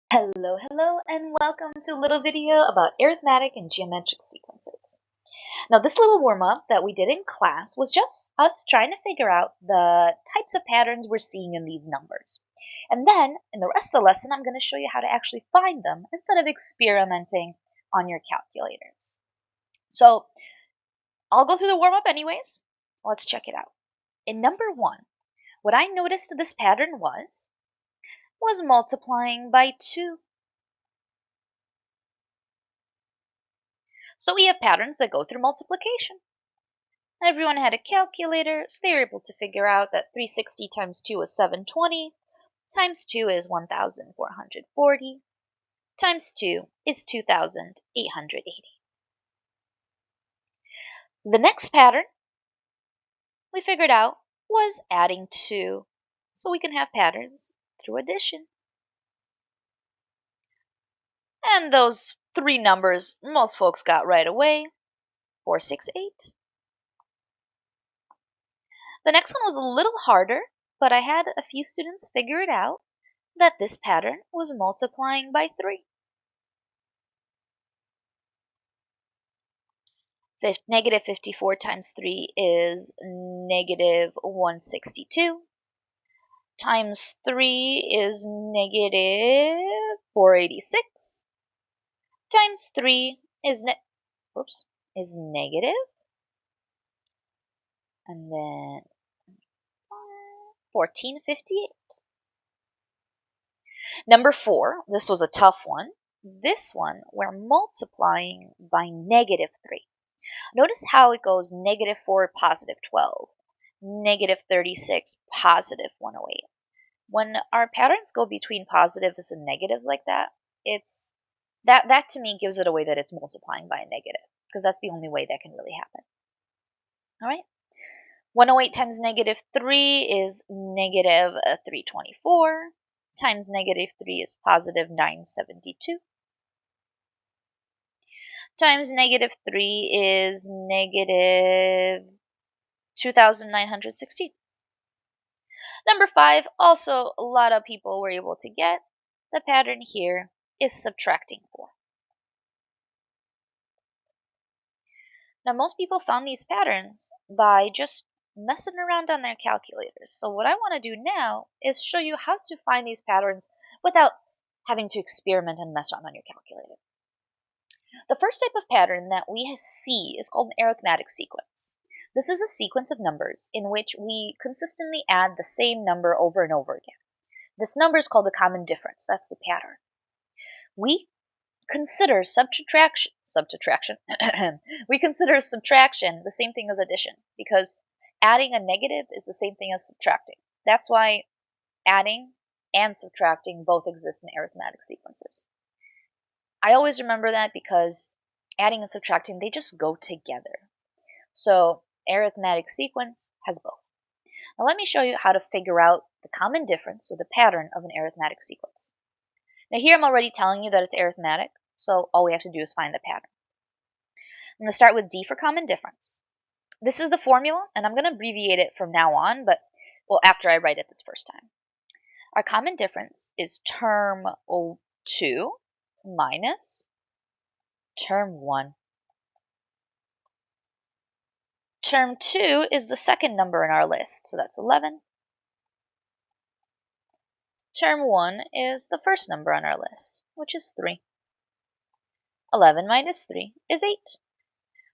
Hello, and welcome to a little video about arithmetic and geometric sequences. Now, this little warm-up that we did in class was just us trying to figure out the types of patterns we're seeing in these numbers. And then, in the rest of the lesson, I'm going to show you how to actually find them instead of experimenting on your calculators. So, I'll go through the warm-up anyways. Let's check it out. In number 1, what I noticed this pattern was multiplying by 2. So we have patterns that go through multiplication. Everyone had a calculator, so they were able to figure out that 360 times 2 is 720, times 2 is 1,440, times 2 is 2,880. The next pattern we figured out was adding 2, so we can have patterns through addition. And those three numbers most folks got right away, 468. The next one was a little harder, but I had a few students figure it out that this pattern was multiplying by 3. Negative 54 times 3 is negative 162. Times 3 is negative 486. Times 3 is is negative, and then 1458. Number 4, this was a tough one. This one, we're multiplying by negative 3. Notice how it goes negative 4, positive 12, negative 36, positive 108. When our patterns go between positives and negatives like that, it's that to me gives it away that it's multiplying by a negative, because that's the only way that can really happen. All right? 108 times negative 3 is negative 324, times negative 3 is positive 972. Times negative 3 is negative 2,916. Number 5, also a lot of people were able to get. The pattern here is subtracting 4. Now, most people found these patterns by just messing around on their calculators. So what I want to do now is show you how to find these patterns without having to experiment and mess around on your calculator. The first type of pattern that we see is called an arithmetic sequence. This is a sequence of numbers in which we consistently add the same number over and over again. This number is called the common difference. That's the pattern. We consider subtraction we consider subtraction the same thing as addition, because adding a negative is the same thing as subtracting. That's why adding and subtracting both exist in arithmetic sequences. I always remember that because adding and subtracting, they just go together. So arithmetic sequence has both. Now let me show you how to figure out the common difference, or the pattern of an arithmetic sequence. Now here I'm already telling you that it's arithmetic, so all we have to do is find the pattern. I'm going to start with D for common difference. This is the formula, and I'm going to abbreviate it from now on, but after I write it this first time. Our common difference is term 2 minus term 1. Term 2 is the second number in our list, so that's 11. Term 1 is the first number on our list, which is 3. 11 minus 3 is 8.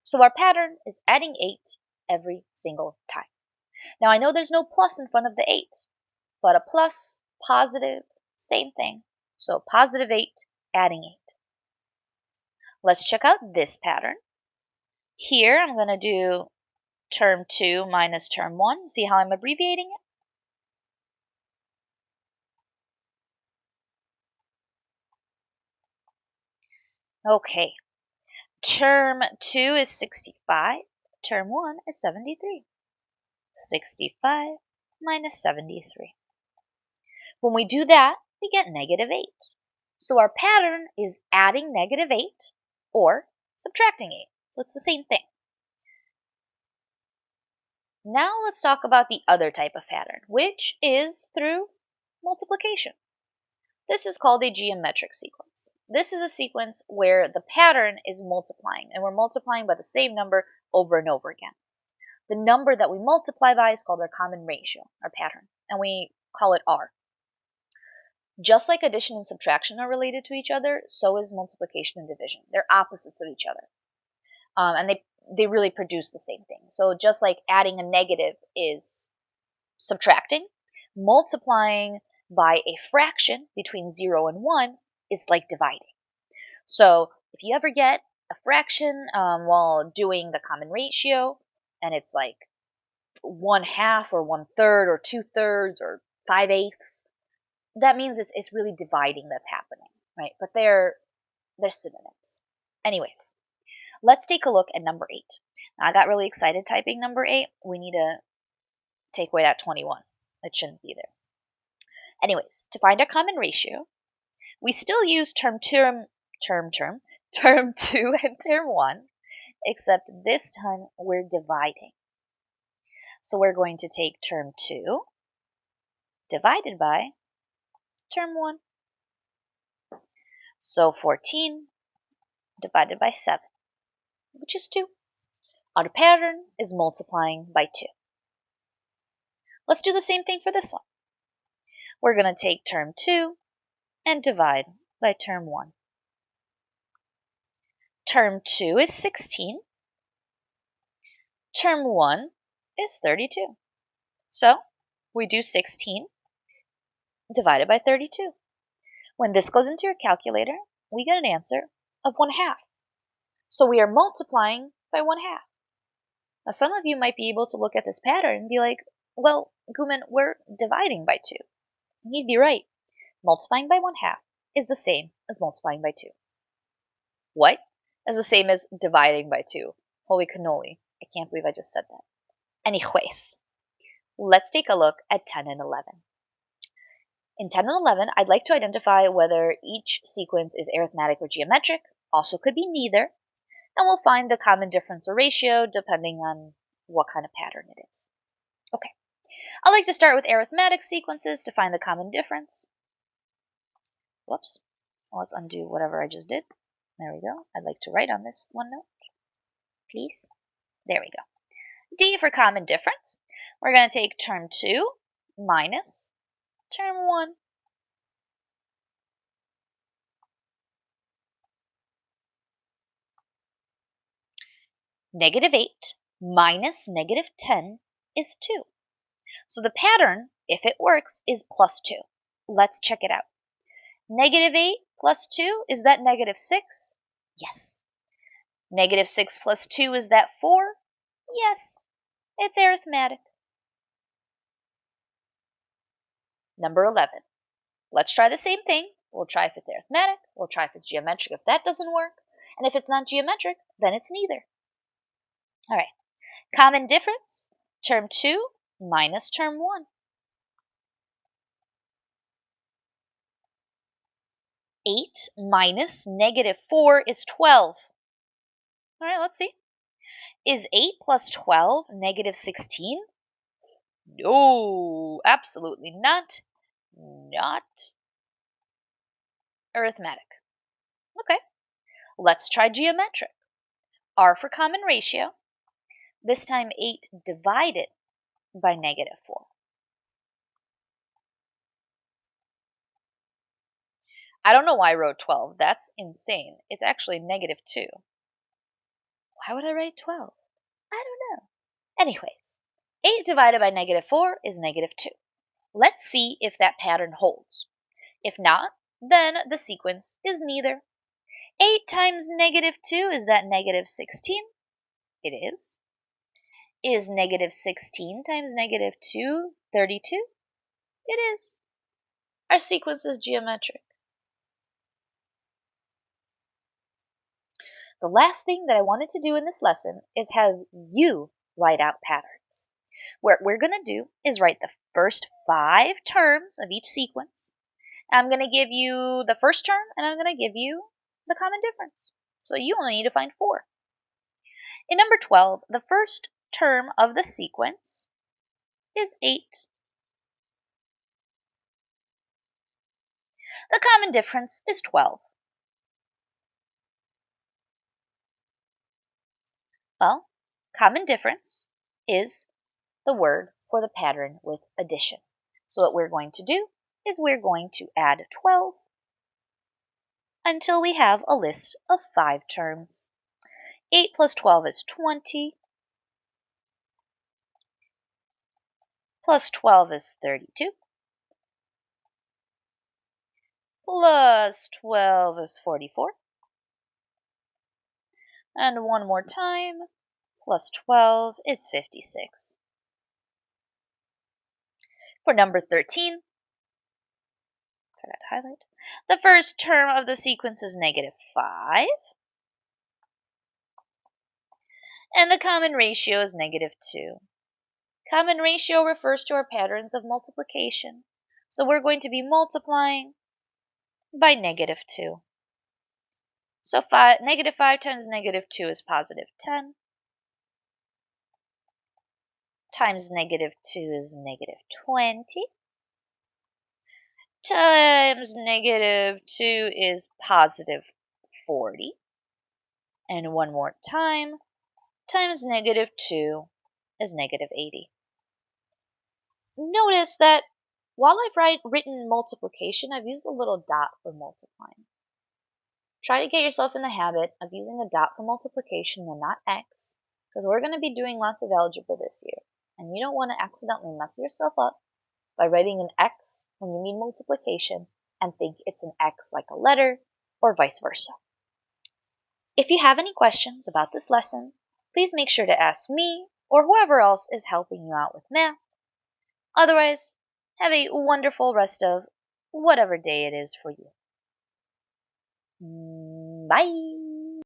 So our pattern is adding 8 every single time. Now I know there's no plus in front of the 8, but a plus, positive, same thing. So positive 8, adding 8. Let's check out this pattern. Here I'm going to do term 2 minus term 1. See how I'm abbreviating it? Okay. Term 2 is 65. Term 1 is 73. 65 minus 73. When we do that, we get negative 8. So our pattern is adding negative 8 or subtracting 8. So it's the same thing. Now let's talk about the other type of pattern, which is through multiplication. This is called a geometric sequence. This is a sequence where the pattern is multiplying, and we're multiplying by the same number over and over again. The number that we multiply by is called our common ratio, our pattern, and we call it R. Just like addition and subtraction are related to each other, so is multiplication and division. They're opposites of each other. And they really produce the same thing. So just like adding a negative is subtracting, multiplying by a fraction between 0 and 1 is like dividing. So if you ever get a fraction while doing the common ratio, and it's like 1/2 or 1/3 or 2/3 or 5/8, that means it's really dividing that's happening, right? But they're synonyms. Anyways, let's take a look at number 8. Now, I got really excited typing number 8. We need to take away that 21. It shouldn't be there. Anyways, to find our common ratio, we still use term 2 and term 1, except this time we're dividing. So we're going to take term 2 divided by term 1. So 14 divided by 7, which is 2. Our pattern is multiplying by 2. Let's do the same thing for this one. We're going to take term 2 and divide by term 1. Term 2 is 16. Term 1 is 32. So we do 16 divided by 32. When this goes into your calculator, we get an answer of 1/2. So we are multiplying by 1/2. Now some of you might be able to look at this pattern and be like, well, Guman, we're dividing by 2. You'd be right. Multiplying by 1/2 is the same as multiplying by 2. What? Is the same as dividing by 2. Holy cannoli. I can't believe I just said that. Anyways, let's take a look at 10 and 11. In 10 and 11, I'd like to identify whether each sequence is arithmetic or geometric, also could be neither, and we'll find the common difference or ratio depending on what kind of pattern it is. Okay, I like to start with arithmetic sequences to find the common difference. Whoops, let's undo whatever I just did. There we go. I'd like to write on this one note, please. There we go. D for common difference. We're going to take term 2 minus term 1. -8 minus -10 is 2. So the pattern, if it works, is +2. Let's check it out. -8 plus 2, is that -6? Yes. -6 plus 2, is that 4? Yes. It's arithmetic. Number 11. Let's try the same thing. We'll try if it's arithmetic. We'll try if it's geometric if that doesn't work. And if it's not geometric, then it's neither. All right. Common difference, term 2 minus term 1. 8 minus -4 is 12. All right, let's see. Is 8 plus 12 -16? No, absolutely not. Not arithmetic. Okay, let's try geometric. R for common ratio. This time 8 divided by -4. I don't know why I wrote 12. That's insane. It's actually -2. Why would I write 12? I don't know. Anyways, 8 divided by -4 is -2. Let's see if that pattern holds. If not, then the sequence is neither. 8 times -2, is that -16? It is. Is -16 times -2 32? It is. Our sequence is geometric. The last thing that I wanted to do in this lesson is have you write out patterns. What we're going to do is write the first 5 terms of each sequence. I'm going to give you the first term, and I'm going to give you the common difference. So you only need to find 4. In number 12, the first term of the sequence is 8. The common difference is 12. Well, common difference is the word for the pattern with addition. So what we're going to do is we're going to add 12 until we have a list of 5 terms. 8 plus 12 is 20, plus 12 is 32, plus 12 is 44, and one more time, plus 12 is 56. For number 13, forgot to highlight, the first term of the sequence is -5, and the common ratio is -2. Common ratio refers to our patterns of multiplication, so we're going to be multiplying by -2. So -5 times -2 is +10, times -2 is -20, times -2 is +40, and one more time, times -2 is -80. Notice that while I've written multiplication, I've used a little dot for multiplying. Try to get yourself in the habit of using a dot for multiplication and not X, because we're going to be doing lots of algebra this year, and you don't want to accidentally mess yourself up by writing an X when you mean multiplication and think it's an X like a letter, or vice versa. If you have any questions about this lesson, please make sure to ask me or whoever else is helping you out with math. Otherwise, have a wonderful rest of whatever day it is for you. Bye!